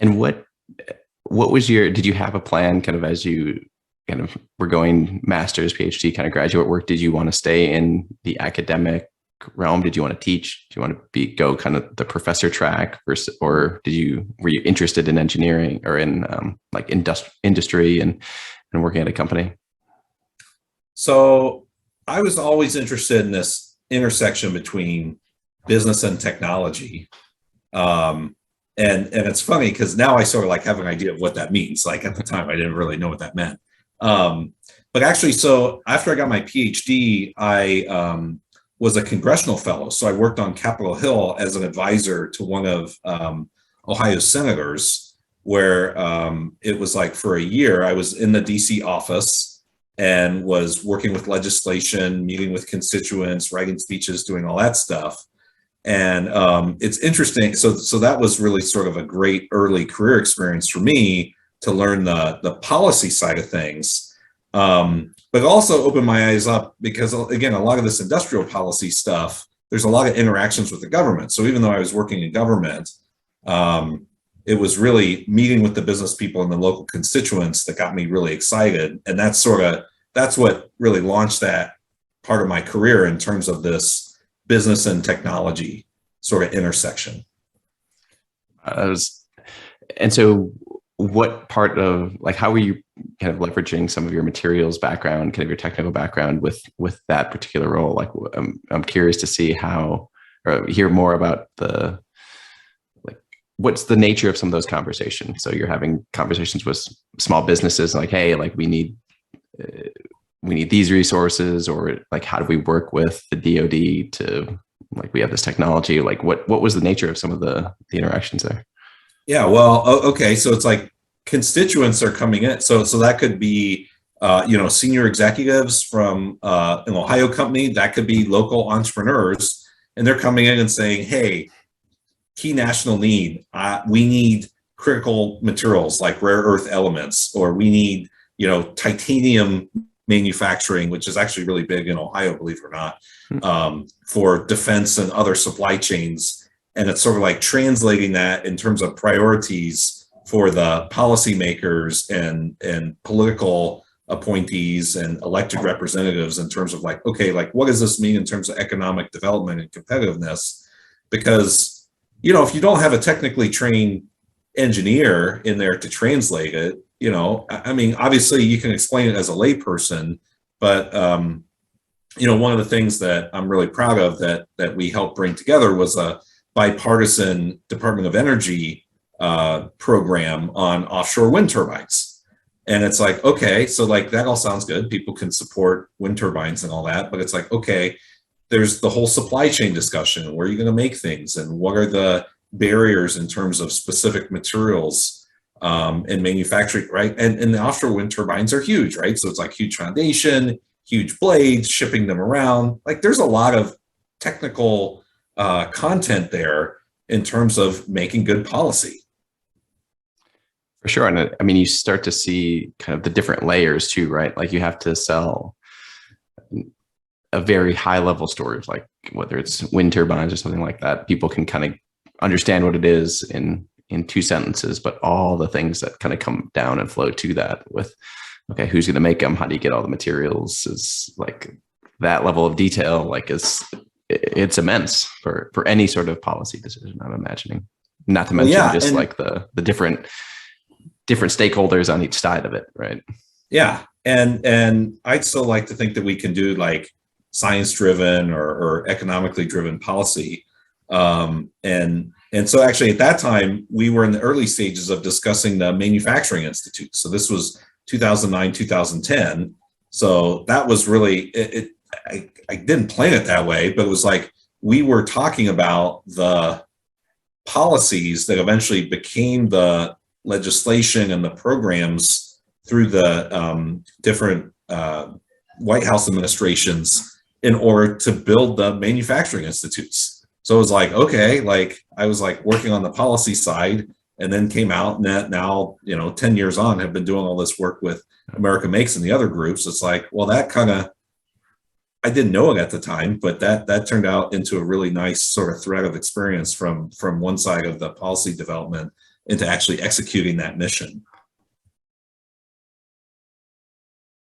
And what was did you have a plan kind of as you kind of were going master's, PhD kind of graduate work? Did you want to stay in the academic realm? Did you want to teach? Do you want to go kind of the professor track versus, or were you interested in engineering or in like industry and working at a company? So I was always interested in this intersection between business and technology. And it's funny because now I sort of like have an idea of what that means. Like at the time, I didn't really know what that meant. But actually, so after I got my PhD, I was a congressional fellow. So I worked on Capitol Hill as an advisor to one of Ohio's senators, where it was like for a year, I was in the DC office and was working with legislation, meeting with constituents, writing speeches, doing all that stuff. And it's interesting. So that was really sort of a great early career experience for me to learn the policy side of things. But also opened my eyes up because, again, a lot of this industrial policy stuff, there's a lot of interactions with the government. So even though I was working in government, it was really meeting with the business people and the local constituents that got me really excited. And that's what really launched that part of my career in terms of this business and technology sort of intersection. And so what part of, like, how were you kind of leveraging some of your materials background, kind of your technical background with that particular role? Like, I'm curious to see or hear more about what's the nature of some of those conversations. So you're having conversations with small businesses like, hey, like we need these resources, or like, how do we work with the DoD to, like, we have this technology, like what was the nature of some of the interactions there? Yeah, well, okay. So it's like constituents are coming in. So that could be, senior executives from an Ohio company, that could be local entrepreneurs, and they're coming in and saying, hey, key national need, we need critical materials like rare earth elements, or we need, titanium manufacturing, which is actually really big in Ohio, believe it or not, for defense and other supply chains. And it's sort of like translating that in terms of priorities for the policymakers and political appointees and elected representatives in terms of like, okay, like what does this mean in terms of economic development and competitiveness? Because, if you don't have a technically trained engineer in there to translate it, I mean, obviously you can explain it as a layperson, but one of the things that I'm really proud of that we helped bring together was a bipartisan Department of Energy program on offshore wind turbines. And it's like, okay, so like that all sounds good. People can support wind turbines and all that, but it's like, okay, there's the whole supply chain discussion. Where are you going to make things, and what are the barriers in terms of specific materials in manufacturing, right? And the offshore wind turbines are huge, right? So it's like huge foundation, huge blades, shipping them around. Like there's a lot of technical content there in terms of making good policy. For sure. And I mean, you start to see kind of the different layers too, right? Like you have to sell a very high level story, like whether it's wind turbines or something like that. People can kind of understand what it is in 2 sentences, but all the things that kind of come down and flow to that with, okay, who's going to make them? How do you get all the materials? Is like that level of detail, like it's immense for any sort of policy decision, I'm imagining. Not to mention just like the different stakeholders on each side of it, right? Yeah, and I'd still like to think that we can do like science-driven or economically driven policy. And so actually at that time, we were in the early stages of discussing the Manufacturing Institute. So this was 2009, 2010. So that was really, I didn't plan it that way, but it was like, we were talking about the policies that eventually became the legislation and the programs through the different White House administrations in order to build the manufacturing institutes. So it was like, okay, like I was like working on the policy side, and then came out, and now 10 years on, have been doing all this work with America Makes and the other groups. It's like, well, that kind of, I didn't know it at the time, but that turned out into a really nice sort of thread of experience from one side of the policy development into actually executing that mission.